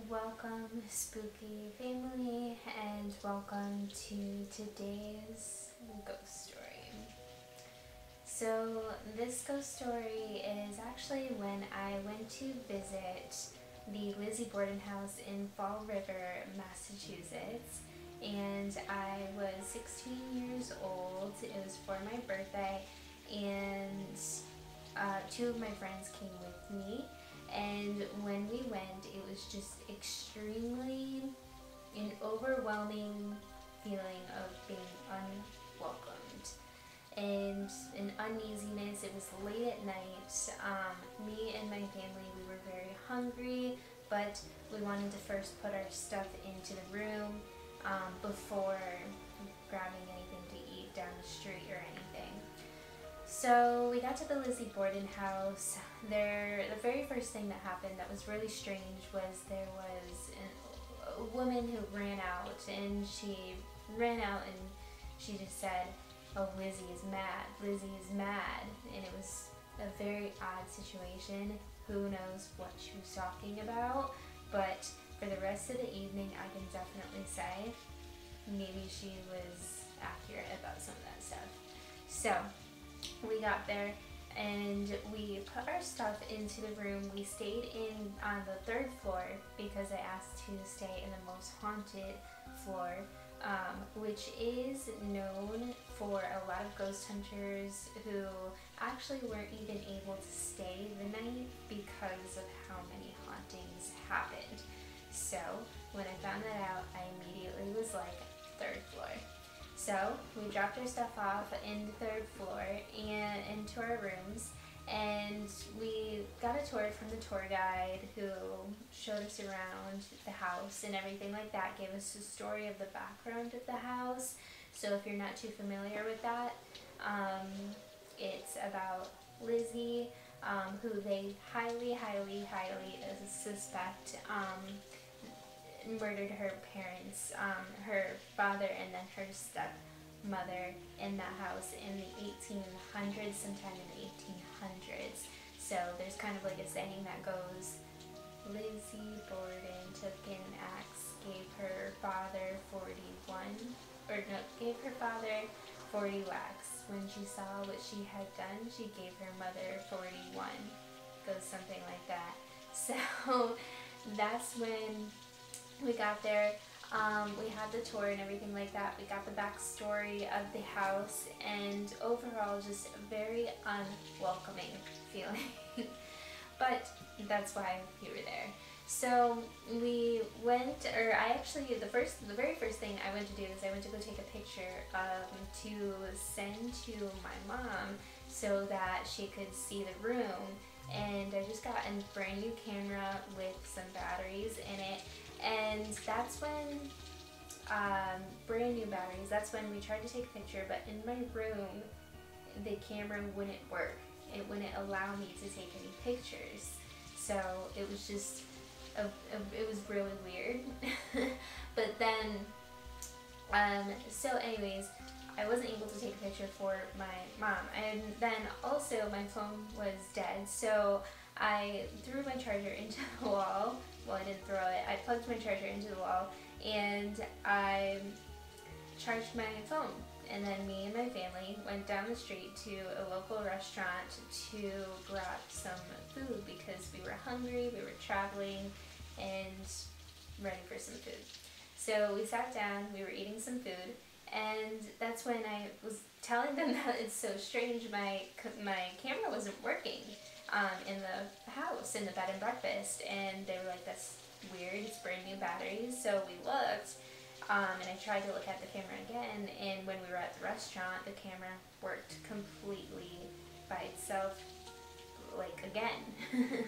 Welcome, spooky family, and welcome to today's ghost story. So, this ghost story is actually when I went to visit the Lizzie Borden house in Fall River, Massachusetts, and I was 16 years old. It was for my birthday, and two of my friends came with me. And when we went, it was just extremely an overwhelming feeling of being unwelcomed and an uneasiness. It was late at night. Me and my family, we were very hungry, but we wanted to first put our stuff into the room before grabbing anything to eat down the street or anything. So we got to the Lizzie Borden house. The very first thing that happened that was really strange was there was a woman who ran out, and she just said, "Oh, Lizzie is mad, Lizzie is mad." And it was a very odd situation. Who knows what she was talking about, but for the rest of the evening I can definitely say maybe she was accurate about some of that stuff. So we got there and we put our stuff into the room. We stayed on the third floor because I asked to stay in the most haunted floor, which is known for a lot of ghost hunters who actually weren't even able to stay the night because of how many hauntings happened. So when I found that out, I immediately was like, third floor. So we dropped our stuff off in the third floor and into our rooms, and we got a tour from the tour guide who showed us around the house and everything like that, gave us a story of the background of the house. So if you're not too familiar with that, it's about Lizzie, who they highly suspect murdered her parents, her father and then her stepmother in that house in the 1800s, sometime in the 1800s. So there's kind of like a saying that goes, Lizzie Borden took an axe, gave her father 40 whacks. When she saw what she had done, she gave her mother 41. Goes something like that. So that's when we got there. We had the tour and everything like that. We got the backstory of the house, and overall just a very unwelcoming feeling. But that's why we were there. So we went, or I actually, the very first thing I went to do is I went to go take a picture to send to my mom so that she could see the room. And I just got a brand new camera with some batteries in it. And that's when, brand new batteries, that's when we tried to take a picture, but in my room, the camera wouldn't work. It wouldn't allow me to take any pictures. So it was just, it was really weird. But then, so anyways, I wasn't able to take a picture for my mom. And then also my phone was dead, so I threw my charger into the wall. Well, I didn't throw it. I plugged my charger into the wall and I charged my phone. And then me and my family went down the street to a local restaurant to grab some food because we were hungry, we were traveling, and ready for some food. So we sat down, we were eating some food, and that's when I was telling them that it's so strange, my camera wasn't working in the house, in the bed and breakfast, and they were like, that's weird, it's brand new batteries. So we looked, and I tried to look at the camera again, and when we were at the restaurant, the camera worked completely by itself, like again,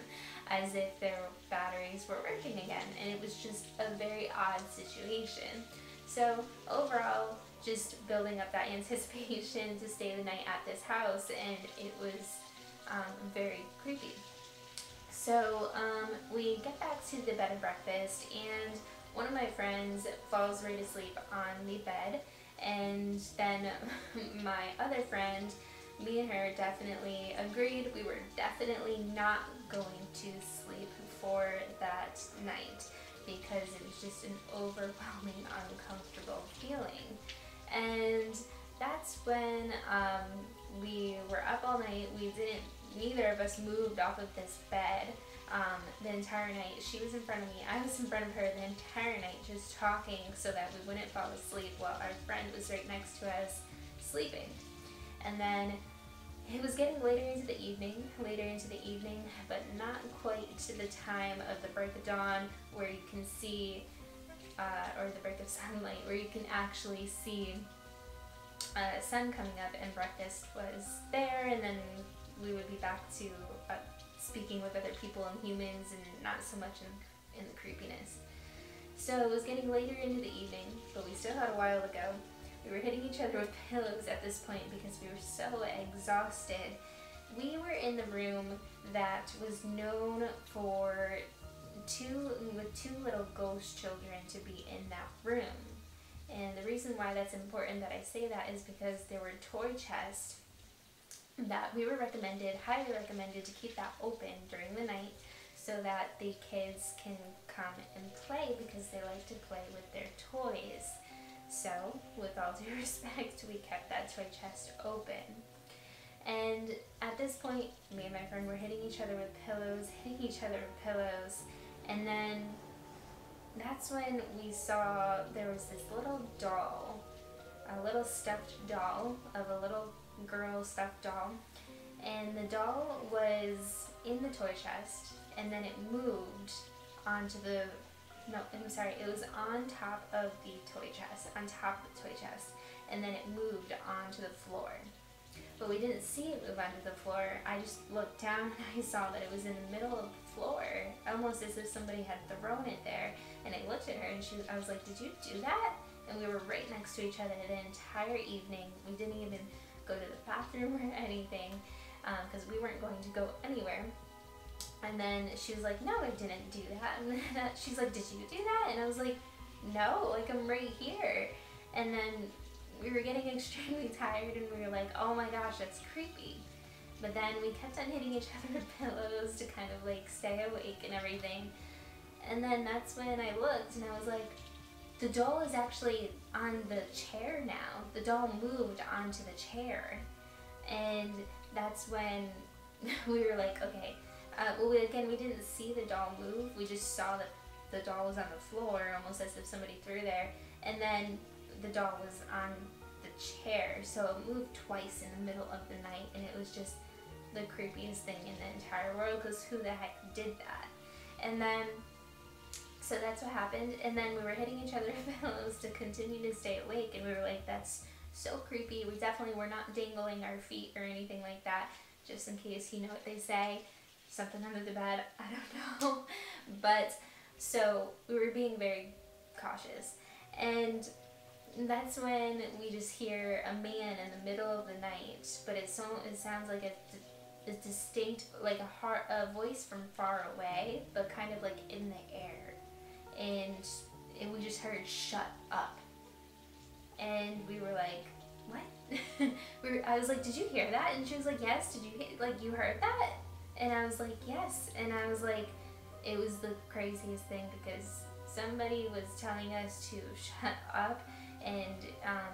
as if their batteries were working again, and it was just a very odd situation. So overall, just building up that anticipation to stay the night at this house, and it was very creepy. So we get back to the bed and breakfast, and one of my friends falls right asleep on the bed, and then my other friend, me and her definitely agreed we were definitely not going to sleep for that night because it was just an overwhelming, uncomfortable feeling. And that's when we were up all night. Neither of us moved off of this bed the entire night. She was in front of me, I was in front of her the entire night, just talking so that we wouldn't fall asleep while our friend was right next to us sleeping. And then it was getting later into the evening, but not quite to the time of the break of dawn where you can see, or the break of sunlight, where you can actually see sun coming up, and breakfast was there, and then we would be back to speaking with other people and humans, and not so much in the creepiness. So it was getting later into the evening, but we still had a while to go. We were hitting each other with pillows at this point because we were so exhausted. We were in the room that was known for two little ghost children to be in that room. And the reason why that's important that I say that is because there were toy chests that we were highly recommended to keep that open during the night so that the kids can come and play, because they like to play with their toys. So, with all due respect, we kept that toy chest open. And at this point, me and my friend were hitting each other with pillows, and then that's when we saw there was this little doll, a little stuffed doll of a little girl stuffed doll, and the doll was in the toy chest, and then it moved onto the, no, I'm sorry, it was on top of the toy chest, and then it moved onto the floor. But we didn't see it move onto the floor. I just looked down and I saw that it was in the middle of the floor, almost as if somebody had thrown it there. And I looked at her and I was like, "Did you do that?" And we were right next to each other the entire evening. We didn't even go to the bathroom or anything, because we weren't going to go anywhere. And then she was like, "No, I didn't do that." And then she's like, "Did you do that?" And I was like, "No, like, I'm right here." And then we were getting extremely tired and we were like, "Oh my gosh, that's creepy." But then we kept on hitting each other with pillows to kind of like stay awake and everything. And then that's when I looked and I was like, the doll is actually on the chair now. The doll moved onto the chair. And that's when we were like, okay. Well, again, we didn't see the doll move. We just saw that the doll was on the floor, almost as if somebody threw there. And then the doll was on the chair. So it moved twice in the middle of the night. And it was just the creepiest thing in the entire world, because who the heck did that? And then, so that's what happened. And then we were hitting each other with pillows to continue to stay awake. And we were like, that's so creepy. We definitely were not dangling our feet or anything like that, just in case, you know what they say, something under the bed, I don't know. But so we were being very cautious. And that's when we just hear a man in the middle of the night, but it sounds like a distinct, like a voice from far away, but kind of like in the air. And we just heard, "Shut up." And we were like, "What?" I was like, "Did you hear that?" And she was like, "Yes." "Did you you heard that?" And I was like, "Yes." And I was like, it was the craziest thing, because somebody was telling us to shut up, and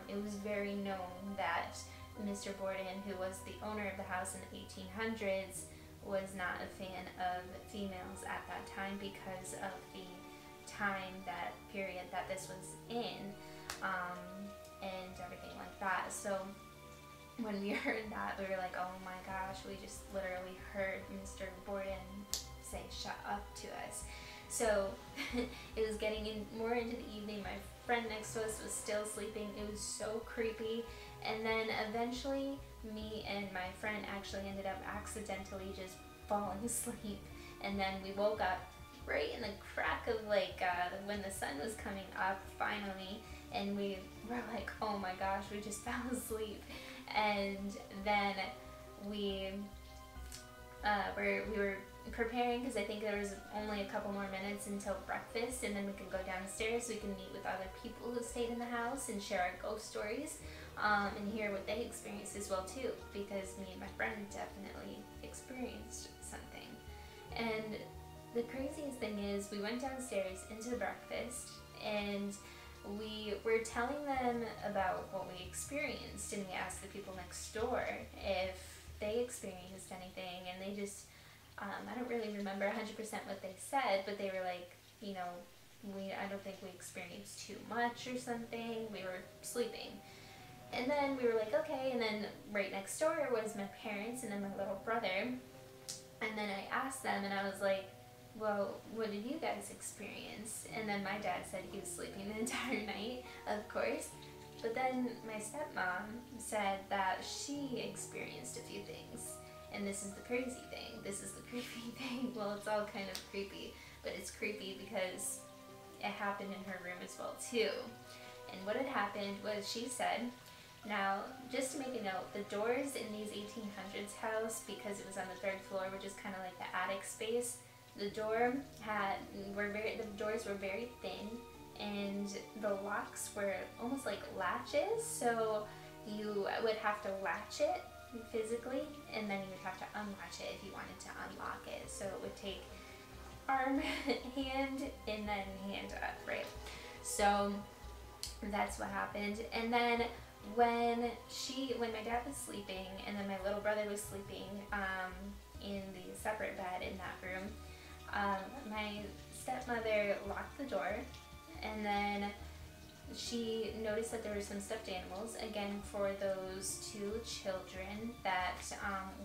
it was very known that Mr. Borden, who was the owner of the house in the 1800s, was not a fan of females at that time because of the period that this was in, and everything like that. So when we heard that, we were like, oh my gosh, we just literally heard Mr. Borden say "shut up" to us. So it was getting more into the evening. My friend next to us was still sleeping. It was so creepy. And then eventually me and my friend actually ended up accidentally just falling asleep. And then we woke up right in the crack of when the sun was coming up finally. And we were like, oh my gosh, we just fell asleep. And then we were preparing, because I think there was only a couple more minutes until breakfast, and then we could go downstairs so we can meet with other people who stayed in the house and share our ghost stories, and hear what they experienced as well too, because me and my friend definitely experienced something. And the craziest thing is we went downstairs into breakfast and we were telling them about what we experienced, and we asked the people next door if they experienced anything, and they just, I don't really remember 100% what they said, but they were like, you know, I don't think we experienced too much or something. We were sleeping. And then we were like, okay, and then right next door was my parents and then my little brother. And then I asked them and I was like, well, what did you guys experience? And then my dad said he was sleeping the entire night, of course. But then my stepmom said that she experienced a few things. And this is the crazy thing. This is the creepy thing. Well, it's all kind of creepy, but it's creepy because it happened in her room as well too. And what had happened was, she said, now just to make a note, the doors in these 1800s house, because it was on the third floor, which is kind of like the attic space, the doors were very thin, and the locks were almost like latches, so you would have to latch it physically, and then you would have to unlatch it if you wanted to unlock it. So it would take arm, hand, and then hand up, right? So that's what happened. And then when my dad was sleeping and then my little brother was sleeping in the separate bed in that room, my stepmother locked the door, and then she noticed that there were some stuffed animals, again, for those two children that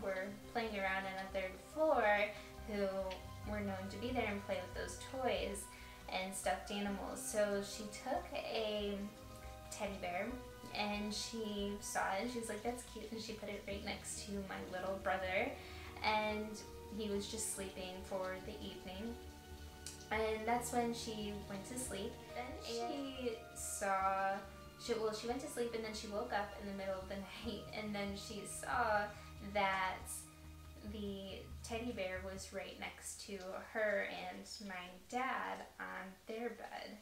were playing around on the third floor, who were known to be there and play with those toys and stuffed animals. So she took a teddy bear and she saw it and she was like, that's cute, and she put it right next to my little brother, and he was just sleeping for the evening. And that's when she went to sleep. Then she went to sleep and then she woke up in the middle of the night, and then she saw that the teddy bear was right next to her and my dad on their bed,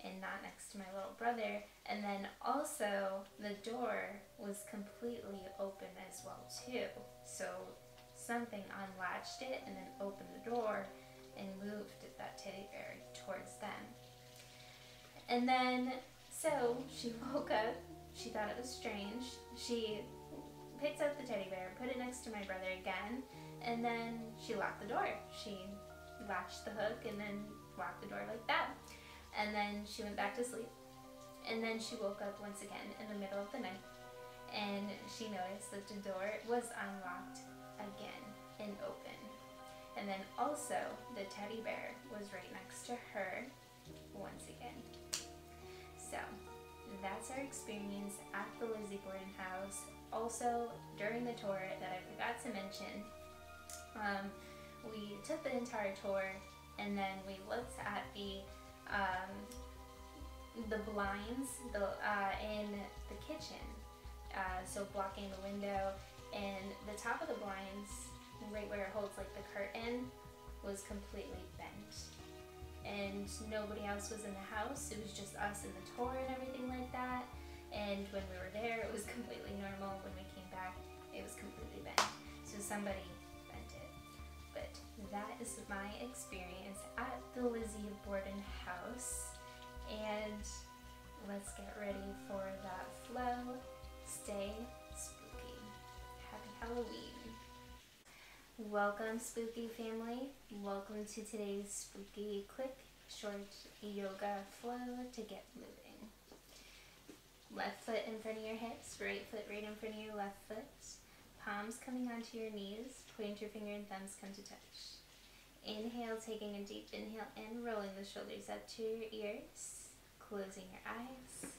and not next to my little brother. And then also the door was completely open as well too. So something unlatched it and then opened the door and moved that teddy bear towards them. And then, so she woke up, she thought it was strange. She picked up the teddy bear, put it next to my brother again, and then she locked the door. She latched the hook and then locked the door like that. And then she went back to sleep. And then she woke up once again in the middle of the night, and she noticed that the door was unlocked again and open. And then also the teddy bear was right next to her once again. So that's our experience at the Lizzie Borden house. Also, during the tour that I forgot to mention, we took the entire tour and then we looked at the blinds in the kitchen, so blocking the window, and the top of the blinds, right where it holds like the curtain, was completely bent. And nobody else was in the house, it was just us in the tour and everything like that. And when we were there, it was completely normal. When we came back, it was completely bent. So somebody bent it. But that is my experience at the Lizzie Borden house. And let's get ready for that flow. Stay spooky. Happy Halloween. Welcome, spooky family. Welcome to today's spooky, quick, short yoga flow to get moving. Left foot in front of your hips, right foot right in front of your left foot. Palms coming onto your knees, pointer finger and thumbs come to touch. Inhale, taking a deep inhale in, rolling the shoulders up to your ears, closing your eyes.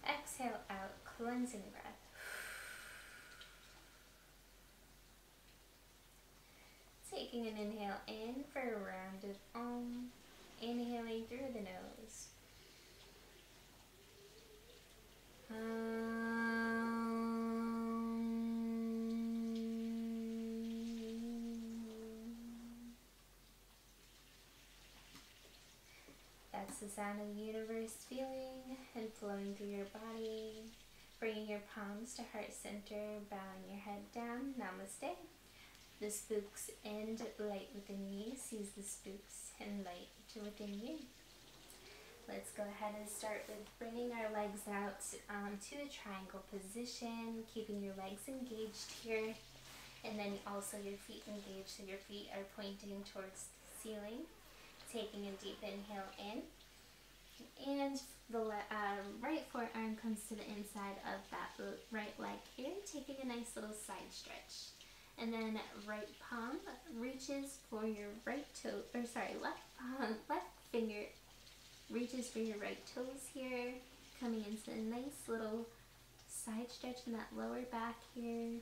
Exhale out, cleansing breath. Taking an inhale in for a round of Om, inhaling through the nose. That's the sound of the universe feeling and flowing through your body. Bringing your palms to heart center, bowing your head down. Namaste. the spooks and light within you sees the spooks and light within you. Let's go ahead and start with bringing our legs out to a triangle position, keeping your legs engaged here, and then also your feet engaged, so your feet are pointing towards the ceiling. Taking a deep inhale in, and the right forearm comes to the inside of that right leg here, taking a nice little side stretch. And then right palm reaches for your right toe, or sorry, left finger reaches for your right toes here, coming into a nice little side stretch in that lower back here.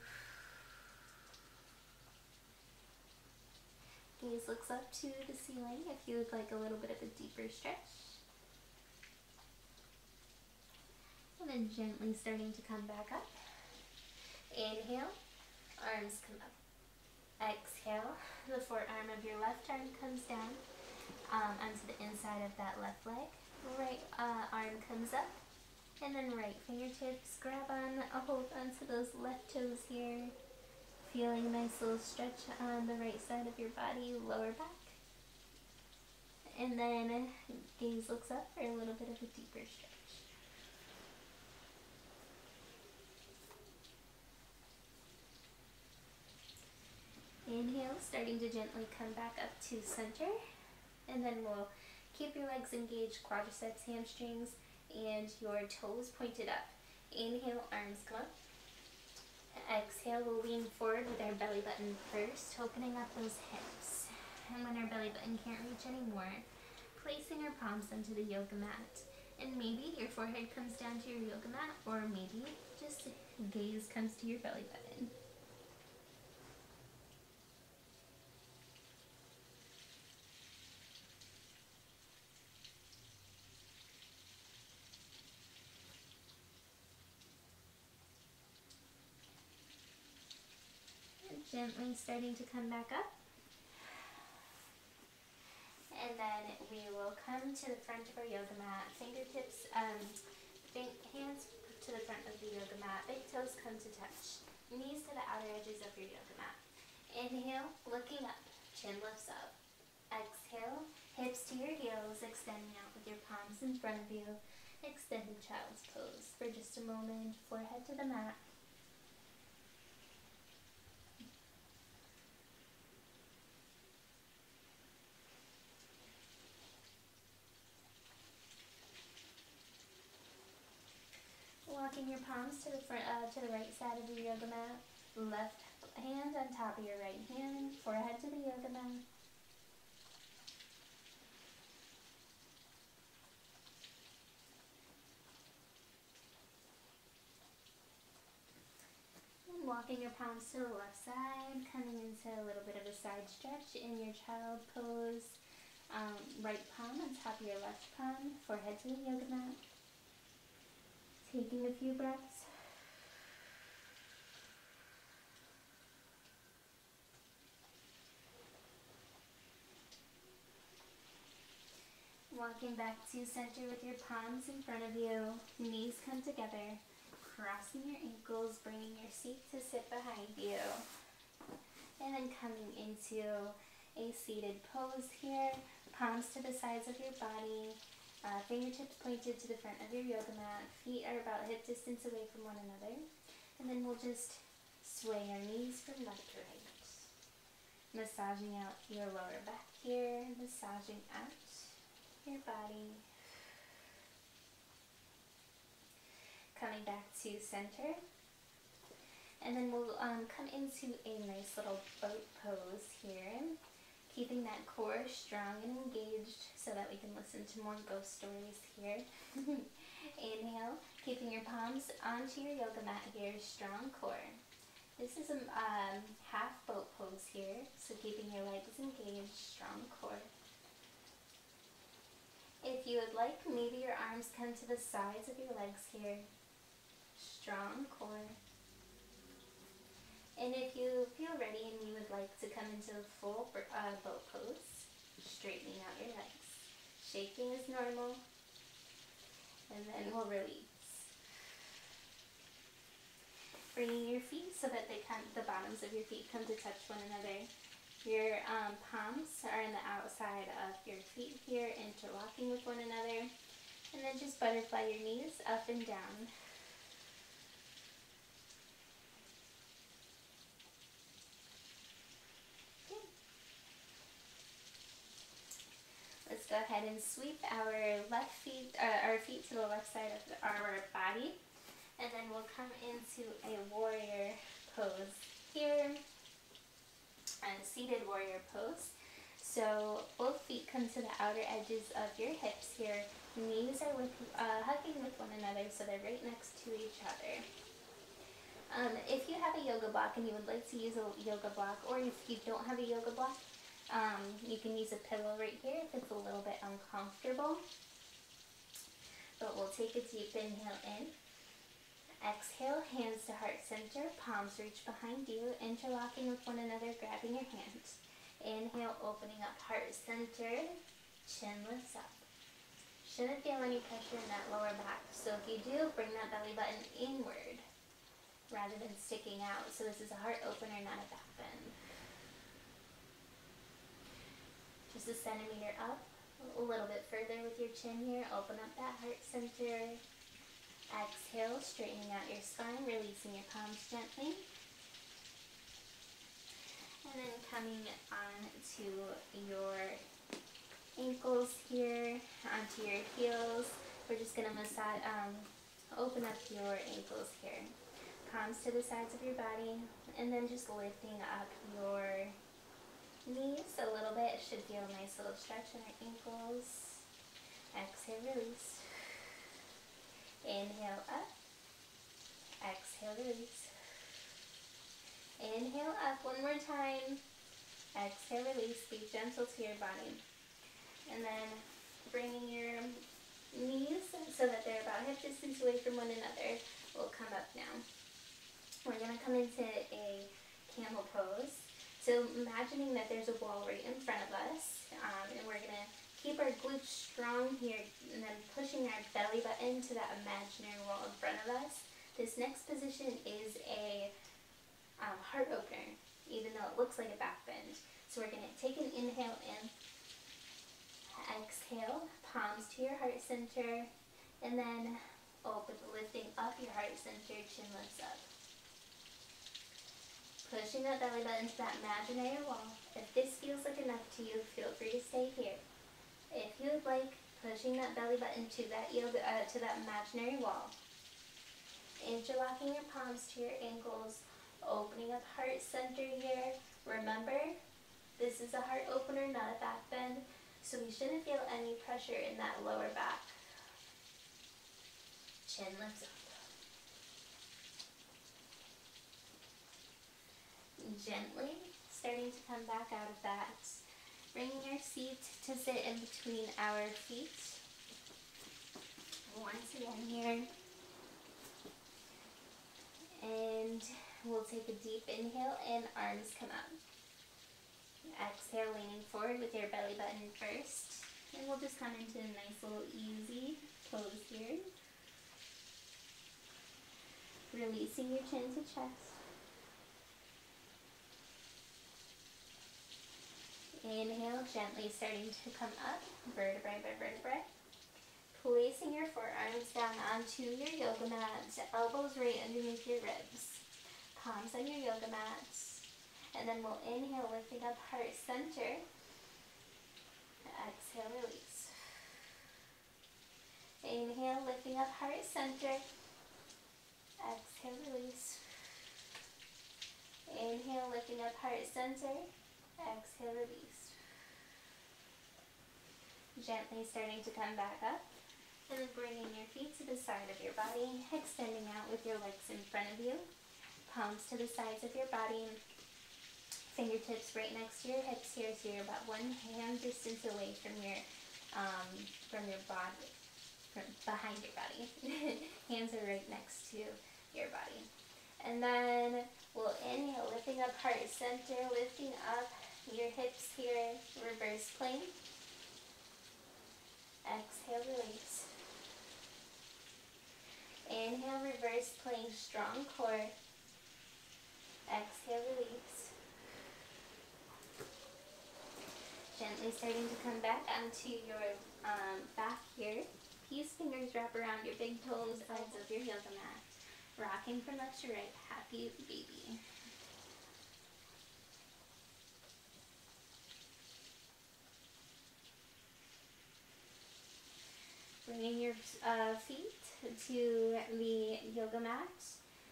Gaze looks up to the ceiling if you would like a little bit of a deeper stretch. And then gently starting to come back up. Inhale, arms come up. Exhale, the forearm of your left arm comes down onto the inside of that left leg. Right arm comes up, and then right fingertips grab on, hold onto those left toes here. Feeling a nice little stretch on the right side of your body, lower back. And then gaze looks up for a little bit of a deeper stretch. Inhale, starting to gently come back up to center. And then we'll keep your legs engaged, quadriceps, hamstrings, and your toes pointed up. Inhale, arms come up. Exhale, we'll lean forward with our belly button first, opening up those hips. And when our belly button can't reach anymore, placing our palms onto the yoga mat. And maybe your forehead comes down to your yoga mat, or maybe just gaze comes to your belly button. Gently starting to come back up. And then we will come to the front of our yoga mat. Fingertips, hands to the front of the yoga mat. Big toes come to touch. Knees to the outer edges of your yoga mat. Inhale, looking up. Chin lifts up. Exhale, hips to your heels, extending out with your palms in front of you. Extended child's pose for just a moment. Forehead to the mat. Walking your palms to the front, to the right side of your yoga mat. Left hand on top of your right hand. Forehead to the yoga mat. And walking your palms to the left side, coming into a little bit of a side stretch in your child pose. Right palm on top of your left palm. Forehead to the yoga mat. Taking a few breaths. Walking back to center with your palms in front of you. Knees come together. Crossing your ankles, bringing your seat to sit behind you. And then coming into a seated pose here. Palms to the sides of your body. Fingertips pointed to the front of your yoga mat. Feet are about hip distance away from one another. And then we'll just sway our knees from left to right. Massaging out your lower back here. Massaging out your body. Coming back to center. And then we'll come into a nice little boat pose here. Keeping that core strong and engaged so that we can listen to more ghost stories here. Inhale, keeping your palms onto your yoga mat here, strong core. This is a half boat pose here, so keeping your legs engaged, strong core. If you would like, maybe your arms come to the sides of your legs here, strong core. And if you feel ready and you would like to come into a full boat pose, straightening out your legs. Shaking is normal. And then we'll release. bringing your feet so that the bottoms of your feet come to touch one another. Your palms are on the outside of your feet here, interlocking with one another. And then just butterfly your knees up and down. Okay. Let's go ahead and sweep our our feet to the left side of our body. And then we'll come into a warrior pose here. A seated warrior pose. So both feet come to the outer edges of your hips here. Knees are hugging with one another, so they're right next to each other. If you have a yoga block and you would like to use a yoga block, or if you don't have a yoga block, you can use a pillow right here if it's a little bit uncomfortable. But we'll take a deep inhale in. Exhale, hands to heart center, palms reach behind you, interlocking with one another, grabbing your hands. Inhale, opening up heart center, chin lifts up. Shouldn't feel any pressure in that lower back. So if you do, bring that belly button inward rather than sticking out. So this is a heart opener, not a back bend. Just a centimeter up, a little bit further with your chin here. Open up that heart center. Exhale, straightening out your spine, releasing your palms gently. And then coming on to your ankles here, onto your heels. We're just going to massage, open up your ankles here. Palms to the sides of your body, and then just lifting up your knees a little bit. It should feel a nice little stretch in our ankles. Exhale, release. Inhale up, exhale, release. Inhale up one more time, exhale, release. Be gentle to your body. And then bringing your knees so that they're about hip distance away from one another. We'll come up now. We're going to come into a camel pose. So imagining that there's a wall right in front of us, and we're going to keep our glutes strong here, and then pushing our belly button to that imaginary wall in front of us. This next position is a heart opener, even though it looks like a back bend. So we're going to take an inhale in, exhale, palms to your heart center, and then lifting up your heart center, chin lifts up. Pushing that belly button to that imaginary wall. If this feels like enough to you, feel free to stay here. If you would like, pushing that belly button to that imaginary wall. Interlocking your palms to your ankles, opening up heart center here. Remember, this is a heart opener, not a back bend, so we shouldn't feel any pressure in that lower back. Chin lifts up. Gently starting to come back out of that. Bringing your seat to sit in between our feet. Once again here. And we'll take a deep inhale and arms come up. Exhale, leaning forward with your belly button first. And we'll just come into a nice little easy pose here. Releasing your chin to chest. Inhale, gently starting to come up, vertebrae by vertebrae. Placing your forearms down onto your yoga mat, elbows right underneath your ribs. Palms on your yoga mat. And then we'll inhale, lifting up heart center. Exhale, release. Inhale, lifting up heart center. Exhale, release. Inhale, lifting up heart center. Exhale, release. Gently starting to come back up. And then bringing your feet to the side of your body, extending out with your legs in front of you. Palms to the sides of your body. Fingertips right next to your hips here, so you're about one hand distance away from your body, behind your body. Hands are right next to your body. And then we'll inhale, lifting up heart center, lifting up your hips here, reverse plank. Exhale, release. Inhale, reverse plank, strong core. exhale, release. Gently starting to come back onto your back here. Peace fingers wrap around your big toes, sides of your yoga mat. Rocking from left to right, happy baby. Bringing your feet to the yoga mat,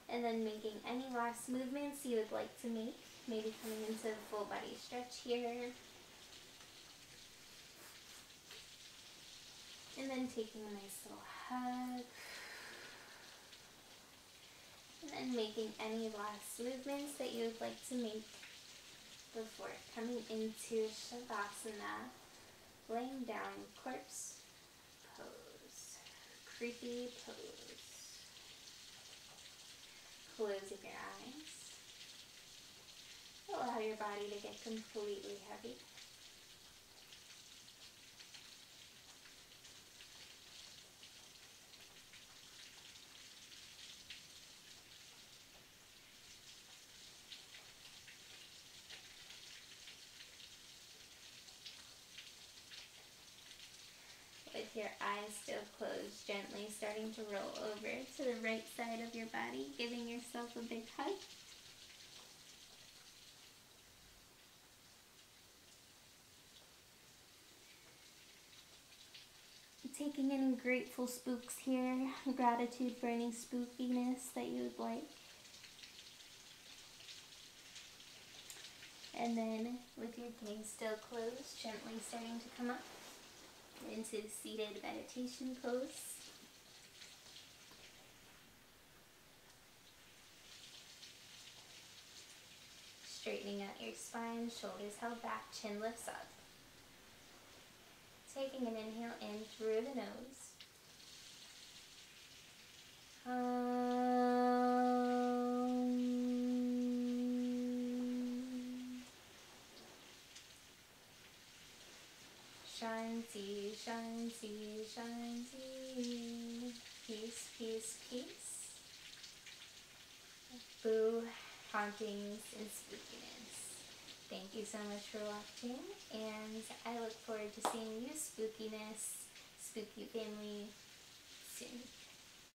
and then making any last movements you would like to make. Maybe coming into full body stretch here. And then taking a nice little hug. And then making any last movements that you would like to make before coming into Shavasana, laying down corpse pose, creepy pose. Closing your eyes. Allow your body to get completely heavy. With your eyes still closed, gently starting to roll over to the right side of your body, giving yourself a big hug. Taking any grateful spooks here, gratitude for any spookiness that you would like. And then with your gaze still closed, gently starting to come up into seated meditation pose. Straightening out your spine, shoulders held back, chin lifts up. Taking an inhale in through the nose. Shanti, Shanti, Shanti. Peace, peace, peace. Boo, hauntings, and spookiness. Thank you so much for watching, and I look forward to seeing you spookiness, spooky family, soon.